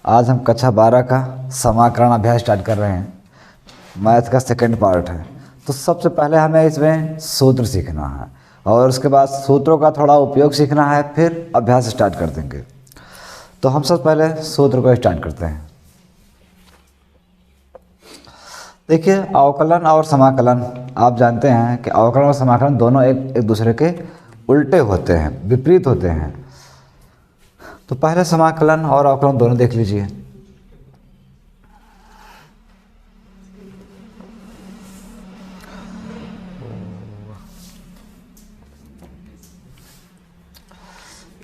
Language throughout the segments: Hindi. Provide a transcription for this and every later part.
आज हम कक्षा 12 का समाकरण अभ्यास स्टार्ट कर रहे हैं। मैथ का सेकंड पार्ट है। तो सबसे पहले हमें इसमें सूत्र सीखना है और उसके बाद सूत्रों का थोड़ा उपयोग सीखना है, फिर अभ्यास स्टार्ट कर देंगे। तो हम सबसे पहले सूत्र को स्टार्ट करते हैं। देखिए, अवकलन और समाकलन आप जानते हैं कि अवकलन और समाकलन दोनों एक दूसरे के उल्टे होते हैं, विपरीत होते हैं। तो पहले समाकलन और अवकलन दोनों देख लीजिए।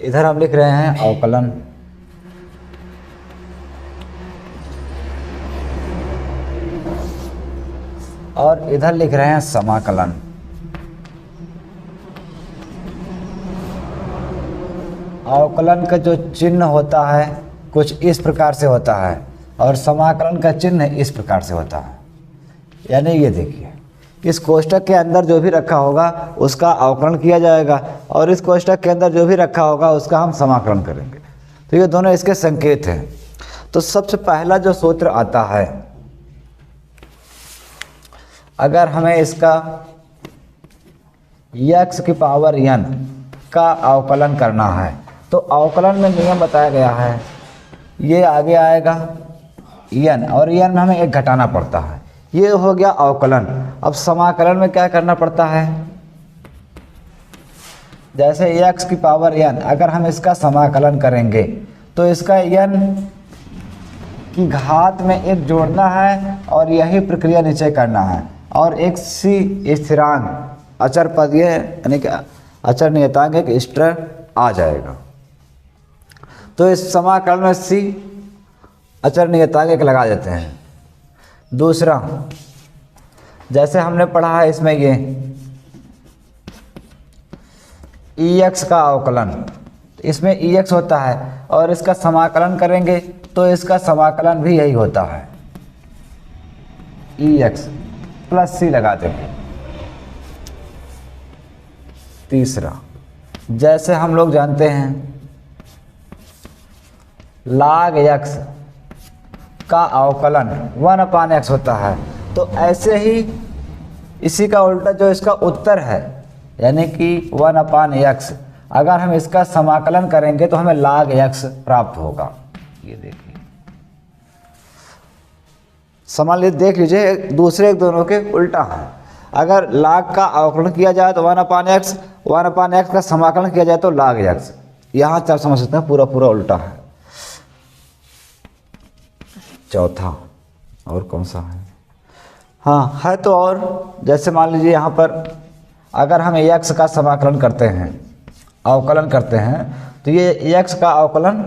इधर हम लिख रहे हैं अवकलन और इधर लिख रहे हैं समाकलन। अवकलन का जो चिन्ह होता है कुछ इस प्रकार से होता है और समाकलन का चिन्ह इस प्रकार से होता है। यानी ये देखिए, इस कोष्ठक के अंदर जो भी रखा होगा उसका अवकलन किया जाएगा और इस कोष्ठक के अंदर जो भी रखा होगा उसका हम समाकलन करेंगे। तो ये दोनों इसके संकेत हैं। तो सबसे पहला जो सूत्र आता है, अगर हमें इसका x की पावर n का अवकलन करना है तो अवकलन में नियम बताया गया है, ये आगे आएगा n और n में हमें एक घटाना पड़ता है। ये हो गया अवकलन। अब समाकलन में क्या करना पड़ता है, जैसे x की पावर n, अगर हम इसका समाकलन करेंगे तो इसका n की घात में एक जोड़ना है और यही प्रक्रिया नीचे करना है और एक c स्थिरांक अचर पद ये यानी कि अचर नियतांक एक स्टर आ जाएगा। तो इस समाकलन में c अचर नियतांक एक लगा देते हैं। दूसरा, जैसे हमने पढ़ा है इसमें ये ex का अवकलन, इसमें ex होता है और इसका समाकलन करेंगे तो इसका समाकलन भी यही होता है, ex प्लस c लगा देंगे। तीसरा, जैसे हम लोग जानते हैं log x का अवकलन 1/x होता है, तो ऐसे ही इसी का उल्टा जो इसका उत्तर है यानी कि 1/x, अगर हम इसका समाकलन करेंगे तो हमें log x प्राप्त होगा। ये देखिए, देख लीजिए, दूसरे एक दोनों के उल्टा है। अगर log का अवकलन किया जाए तो 1/x का समाकलन किया जाए तो log x। यहाँ आप समझ सकते हैं पूरा पूरा उल्टा है। चौथा, और कौन सा है, हाँ है तो, और जैसे मान लीजिए यहाँ पर अगर हम x का समाकलन करते हैं, अवकलन करते हैं, तो ये x का अवकलन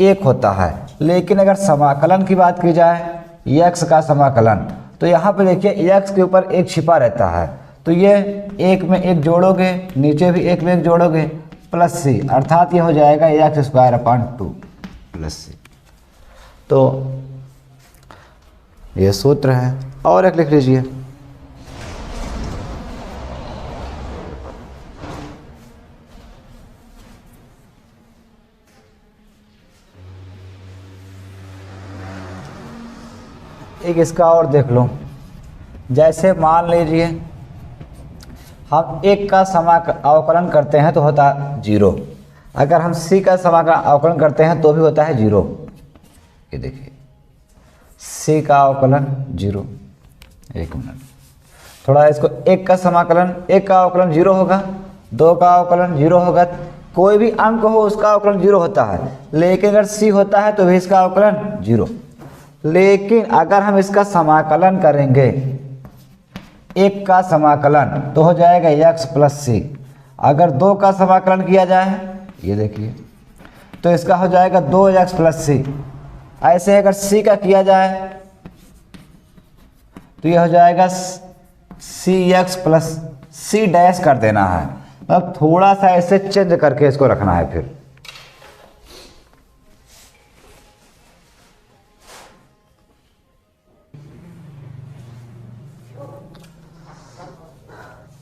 1 होता है। लेकिन अगर समाकलन की बात की जाए x का समाकलन, तो यहाँ पे देखिए x के ऊपर 1 छिपा रहता है, तो ये 1 में 1 जोड़ोगे, नीचे भी 1 में 1 जोड़ोगे प्लस c, अर्थात ये हो जाएगा x² प्लस c। तो ये सूत्र है। और एक लिख लीजिए, एक इसका और देख लो। जैसे मान लीजिए हम 1 का अवकलन करते हैं तो होता है 0, अगर हम c का अवकलन करते हैं तो भी होता है 0। ये देखिए, c का अवकलन 0। एक मिनट, थोड़ा इसको 1 का समाकलन, 1 का अवकलन 0 होगा, 2 का अवकलन 0 होगा, कोई भी अंक हो उसका अवकलन 0 होता है। लेकिन अगर c होता है तो भी इसका अवकलन 0। लेकिन अगर हम इसका समाकलन करेंगे, 1 का समाकलन, तो हो जाएगा x प्लस c। अगर 2 का समाकलन किया जाए, ये देखिए, तो इसका हो जाएगा 2x प्लस c। ऐसे अगर c का किया जाए तो ये हो जाएगा cx प्लस c डैश कर देना है, मतलब थोड़ा सा ऐसे चेंज करके इसको रखना है। फिर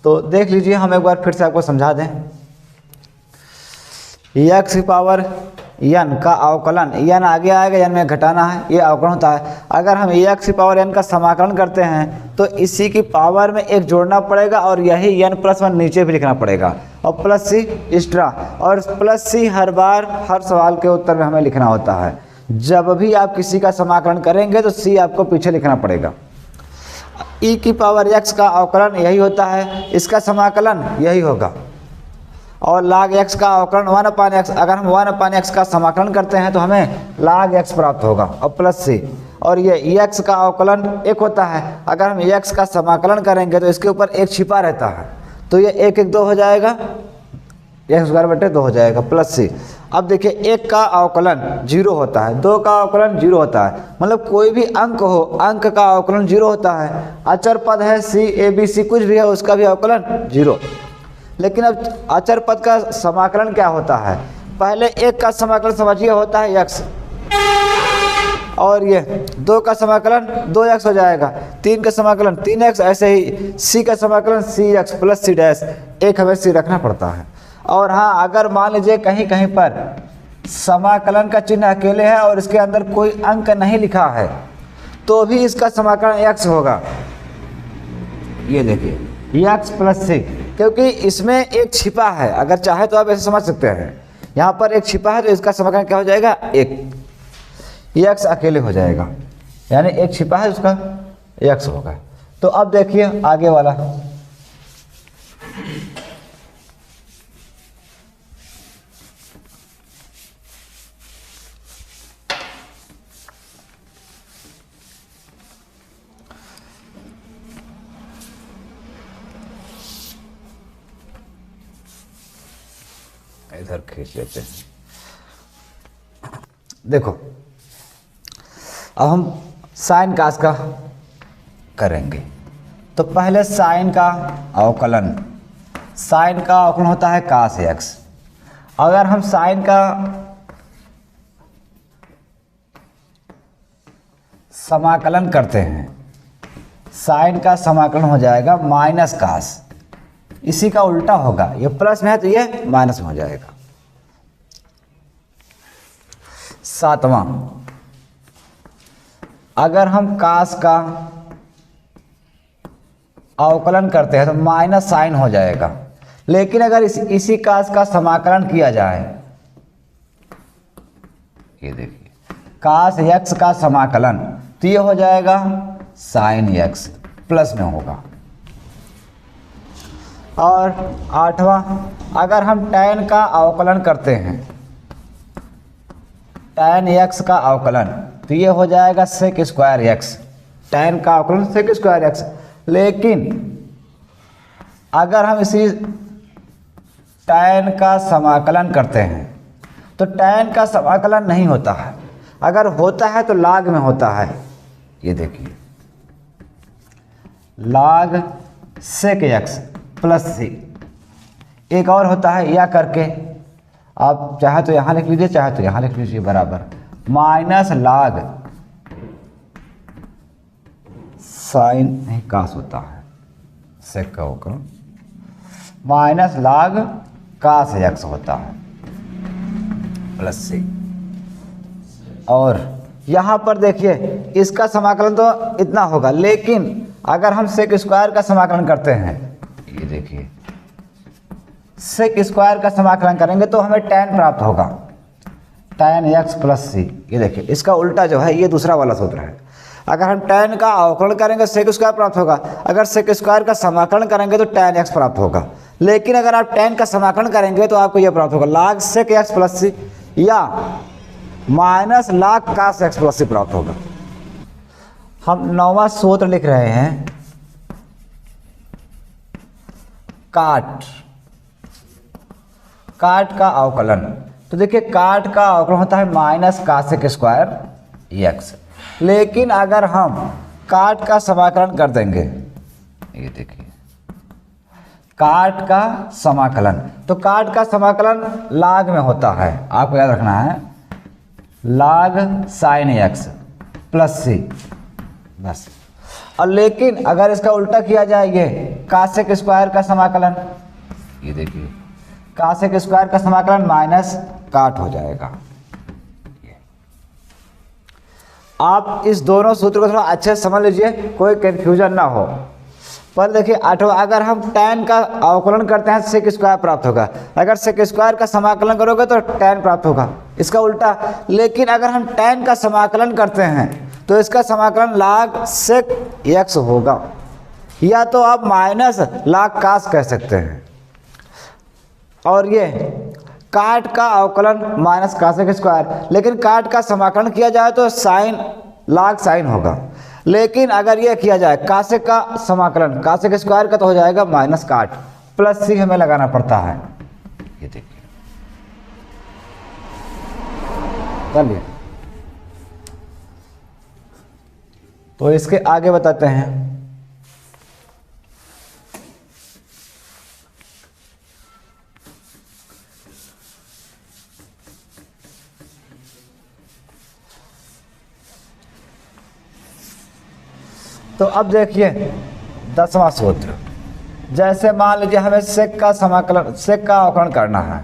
तो देख लीजिए, हम एक बार फिर से आपको समझा दें। x की पावर n का अवकलन, n आगे आएगा, n में घटाना है, ये अवकलन होता है। अगर हम x की पावर n का समाकलन करते हैं तो इसी की पावर में एक जोड़ना पड़ेगा और यही n+1 नीचे भी लिखना पड़ेगा और प्लस c एक्स्ट्रा, और प्लस c हर बार हर सवाल के उत्तर में हमें लिखना होता है। जब भी आप किसी का समाकलन करेंगे तो c आपको पीछे लिखना पड़ेगा। e की पावर x का अवकलन यही होता है, इसका समाकलन यही होगा, और log x का अवकलन 1/x। अगर हम 1/x का समाकलन करते हैं तो हमें log x प्राप्त होगा और प्लस c, और ये x का अवकलन 1 होता है। अगर हम x का समाकलन करेंगे तो इसके ऊपर 1 छिपा रहता है, तो ये 1 1 2 हो जाएगा, x²/2 हो जाएगा प्लस c। अब देखिए 1 का अवकलन 0 होता है, 2 का अवकलन 0 होता है, मतलब कोई भी अंक हो, अंक का अवकलन 0 होता है। अचर पद है c a b c कुछ भी है, उसका भी अवकलन 0। लेकिन अब अचर पद का समाकलन क्या होता है? पहले 1 का समाकलन समझिए होता है x, और ये 2 का समाकलन 2x हो जाएगा, 3 का समाकलन 3x, ऐसे ही c का समाकलन cx प्लस c डैश, एक हमें c रखना पड़ता है। और हाँ, अगर मान लीजिए कहीं कहीं पर समाकलन का चिन्ह अकेले है और इसके अंदर कोई अंक नहीं लिखा है तो भी इसका समाकलन x होगा। ये देखिए x प्लस c, क्योंकि इसमें एक छिपा है। अगर चाहे तो आप ऐसे समझ सकते हैं, यहाँ पर एक छिपा है तो इसका समाकलन क्या हो जाएगा? 1, x अकेले हो जाएगा, यानी एक छिपा है उसका x होगा। तो अब देखिए आगे वाला, इधर खींच लेते हैं। देखो अब हम साइन कास का करेंगे, तो पहले साइन का अवकलन, साइन का अवकलन होता है कास x। अगर हम साइन का समाकलन करते हैं, साइन का समाकलन हो जाएगा माइनस कास, इसी का उल्टा होगा, ये प्लस में है तो ये माइनस में हो जाएगा। 7वां, अगर हम कास का अवकलन करते हैं तो माइनस साइन हो जाएगा। लेकिन अगर इसी कास का समाकलन किया जाए, ये देखिए कास x का समाकलन, तो ये हो जाएगा साइन x, प्लस में होगा। और 8वां, अगर हम tan का अवकलन करते हैं, tan x का अवकलन, तो ये हो जाएगा सेक स्क्वायर x, tan का अवकलन सेक स्क्वायर x। लेकिन अगर हम इसी tan का समाकलन करते हैं तो tan का समाकलन नहीं होता है, अगर होता है तो log में होता है। ये देखिए log सेक x प्लस c। एक और होता है या करके, आप चाहे तो यहाँ लिख लीजिए, चाहे तो यहाँ लिख लीजिए बराबर, माइनस log साइन नहीं कास होता है, सेक का होगा, माइनस log कास x होता है प्लस c। और यहाँ पर देखिए इसका समाकलन तो इतना होगा, लेकिन अगर हम सेक स्क्वायर का समाकलन करते हैं, ये देखिए सेक स्क्वायर का समाकलन करेंगे तो हमें tan प्राप्त होगा, tan x प्लस c। ये देखिए इसका उल्टा जो है ये दूसरा वाला सूत्र है। अगर हम tan का अवकलन करेंगे सेक स्क्वायर प्राप्त होगा, अगर सेक स्क्वायर का समाकलन करेंगे तो tan x प्राप्त होगा। लेकिन अगर आप tan का समाकलन करेंगे तो आपको ये प्राप्त होगा log सेक x प्लस c या माइनस log कास x प्लस c प्राप्त होगा। हम 9वां सूत्र लिख रहे हैं, काट, काट का अवकलन। तो देखिए काट का अवकलन होता है माइनस कासेक स्क्वायर x। लेकिन अगर हम काट का समाकलन कर देंगे, ये देखिए काट का समाकलन, तो काट का समाकलन log में होता है, आपको याद रखना है, log sine x plus c बस। और लेकिन अगर इसका उल्टा किया जाए, ये कासेक स्क्वायर का समाकलन, ये देखिए कासेक स्क्वायर का समाकलन माइनस काट हो जाएगा, आप इस दोनों सूत्र को थोड़ा अच्छे से समझ लीजिए, कोई कन्फ्यूजन ना हो। पर देखिए 8वां, अगर हम tan का अवकलन करते हैं सेक स्क्वायर प्राप्त होगा। अगर सेक स्क्वायर का समाकलन करोगे तो tan प्राप्त होगा, इसका उल्टा। लेकिन अगर हम tan का समाकलन करते हैं तो इसका समाकलन log सेक x होगा, या तो आप माइनस log cos कह सकते हैं। और ये काट का अवकलन माइनस कासेक स्क्वायर, लेकिन काट का समाकलन किया जाए तो साइन log साइन होगा। लेकिन अगर यह किया जाए कासेक का समाकलन कासेक स्क्वायर का तो हो जाएगा माइनस काट, प्लस सी हमें लगाना पड़ता है। ये देखिए, चलिए तो इसके आगे बताते हैं। तो अब देखिए 10वां सूत्र, जैसे मान लीजिए हमें सेक का समाकलन, सेक का अवकलन करना है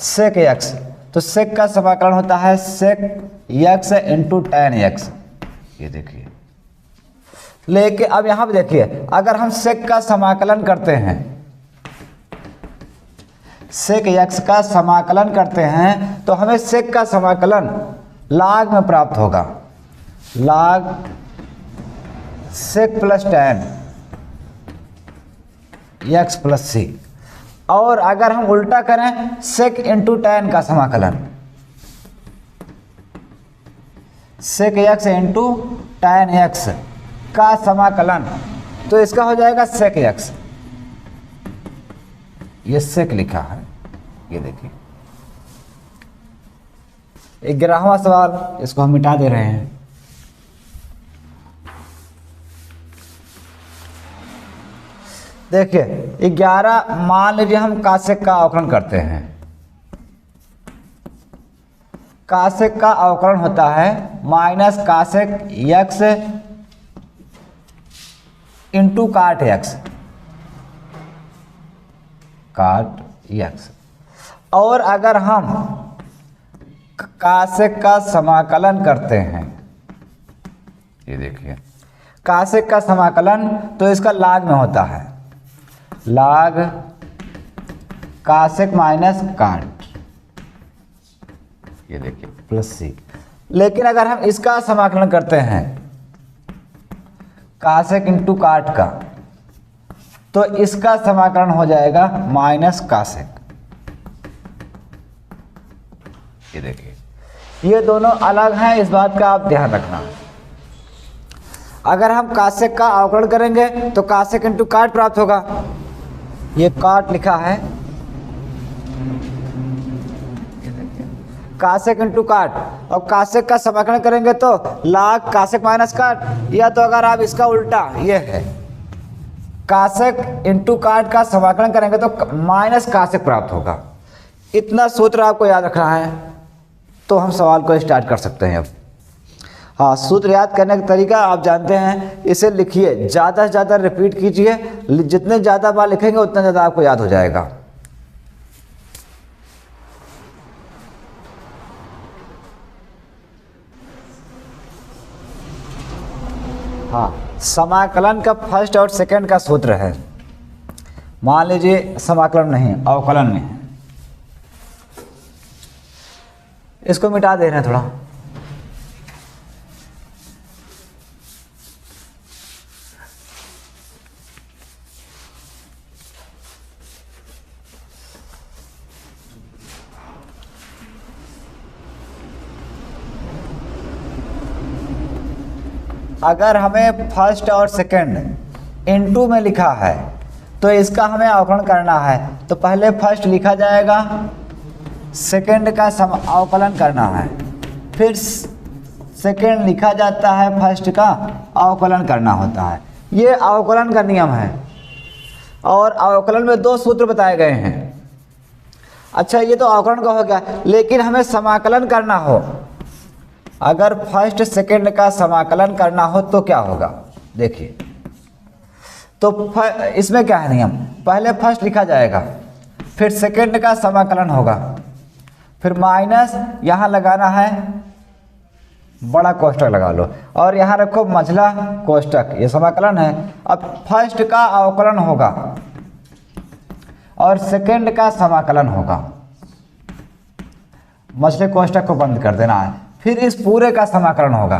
सेक एक्स, तो सेक का समाकलन होता है sec x into tan x. ये देखिए, लेकिन अब यहां पे देखिए, अगर हम सेक का समाकलन करते हैं, सेक एक्स का समाकलन करते हैं तो हमें सेक का समाकलन log में प्राप्त होगा, log sec plus tan x plus c. और अगर हम उल्टा करें सेक इंटू tan का समाकलन, sec x into tan x का समाकलन, तो इसका हो जाएगा सेक एक्स। ये सेक लिखा है, ये देखिए 11वां सवाल, इसको हम मिटा दे रहे हैं। देखिए 11, मान लीजिए हम कासेक का अवकलन करते हैं। कासेक का अवकलन होता है माइनस कासेक एक्स इंटू काट एक्स, काट एक्स। और अगर हम कासेक का समाकलन करते हैं, ये देखिए कासेक का समाकलन, तो इसका log में होता है, log कासेक माइनस काट, ये देखिए प्लस सी। लेकिन अगर हम इसका समाकलन करते हैं कासेक इंटू काट का, तो इसका समाकलन हो जाएगा माइनस कासेक। ये देखिए, ये दोनों अलग हैं, इस बात का आप ध्यान रखना। अगर हम कासेक का अवकलन करेंगे तो कासेक इंटू काट प्राप्त होगा, ये काट लिखा है, कासेक इंटू काट। और कासेक का समाकलन करेंगे तो log कासेक माइनस काट, या तो अगर आप इसका उल्टा, ये है कासेक इंटू काट का समाकलन करेंगे तो माइनस कासेक प्राप्त होगा। इतना सूत्र आपको याद रखना है, तो हम सवाल को स्टार्ट कर सकते हैं अब। हाँ, सूत्र याद करने का तरीका आप जानते हैं, इसे लिखिए, ज़्यादा से ज़्यादा रिपीट कीजिए, जितने ज़्यादा बार लिखेंगे उतना ज़्यादा आपको याद हो जाएगा। हाँ, समाकलन का फर्स्ट और सेकंड का सूत्र है। मान लीजिए समाकलन नहीं, अवकलन में है, इसको मिटा दे रहे हैं थोड़ा। अगर हमें फर्स्ट और सेकंड इनटू में लिखा है तो इसका हमें अवकलन करना है, तो पहले फर्स्ट लिखा जाएगा, सेकंड का अवकलन करना है, फिर सेकंड लिखा जाता है, फर्स्ट का अवकलन करना होता है। ये अवकलन का नियम है, और अवकलन में दो सूत्र बताए गए हैं। अच्छा, ये तो अवकलन का हो गया, लेकिन हमें समाकलन करना हो, अगर फर्स्ट सेकंड का समाकलन करना हो तो क्या होगा, देखिए। तो इसमें क्या है नियम, पहले फर्स्ट लिखा जाएगा, फिर सेकंड का समाकलन होगा, फिर माइनस यहाँ लगाना है बड़ा कोष्टक लगा लो और यहाँ रखो मझला कोष्टक, ये समाकलन है। अब फर्स्ट का अवकलन होगा और सेकंड का समाकलन होगा, मझले कोष्टक को बंद कर देना है, फिर इस पूरे का समाकलन होगा।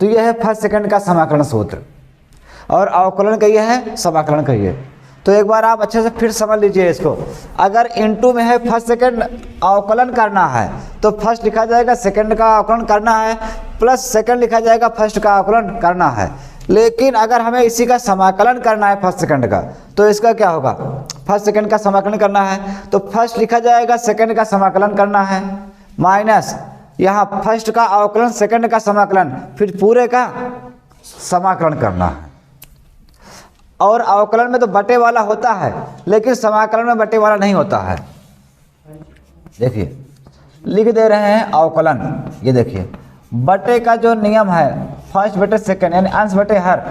तो यह है फर्स्ट सेकंड का समाकलन सूत्र और अवकलन का यह है, समाकलन का ये। तो एक बार आप अच्छे से फिर समझ लीजिए इसको। अगर इनटू में है फर्स्ट सेकंड अवकलन करना है तो फर्स्ट लिखा जाएगा, सेकंड का अवकलन करना है, प्लस सेकंड लिखा जाएगा, फर्स्ट का अवकलन करना है। लेकिन अगर हमें इसी का समाकलन करना है फर्स्ट सेकंड का, तो इसका क्या होगा, फर्स्ट सेकंड का समाकलन करना है तो फर्स्ट लिखा जाएगा, सेकंड का समाकलन करना है, माइनस यहाँ फर्स्ट का अवकलन, सेकंड का समाकलन, फिर पूरे का समाकलन करना है। और अवकलन में तो बटे वाला होता है, लेकिन समाकलन में बटे वाला नहीं होता है। देखिए लिख दे रहे हैं अवकलन, ये देखिए बटे का जो नियम है, फर्स्ट बटे सेकंड यानी अंश बटे हर।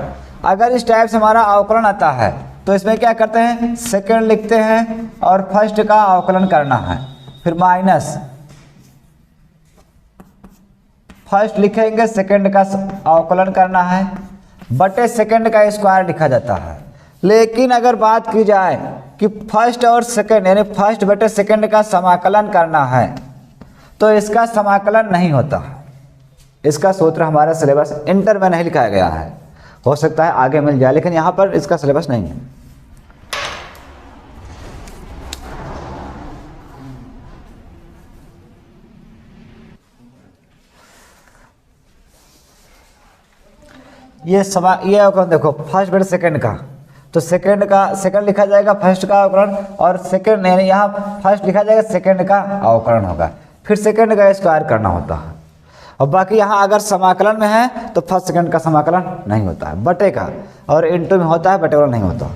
अगर इस टाइप से हमारा अवकलन आता है तो इसमें क्या करते हैं, सेकंड लिखते हैं और फर्स्ट का अवकलन करना है, फिर माइनस फर्स्ट लिखेंगे, सेकंड का अवकलन करना है, बटे सेकंड का स्क्वायर लिखा जाता है। लेकिन अगर बात की जाए कि फर्स्ट और सेकंड यानी फर्स्ट बटे सेकंड का समाकलन करना है तो इसका समाकलन नहीं होता है। इसका सूत्र हमारा सिलेबस इंटर में नहीं लिखाया गया है, हो सकता है आगे मिल जाए, लेकिन यहाँ पर इसका सिलेबस नहीं है। ये अवकलन देखो फर्स्ट बटे सेकंड का, तो सेकंड लिखा जाएगा, फर्स्ट का अवकलन, और सेकंड यानी यहाँ फर्स्ट लिखा जाएगा, सेकंड का अवकलन होगा, फिर सेकंड का स्क्वायर करना होता है। और बाकी यहाँ अगर समाकलन में है तो फर्स्ट सेकंड का समाकलन नहीं होता है, बटे का, और इनटू में होता है, बटे वाला नहीं होता।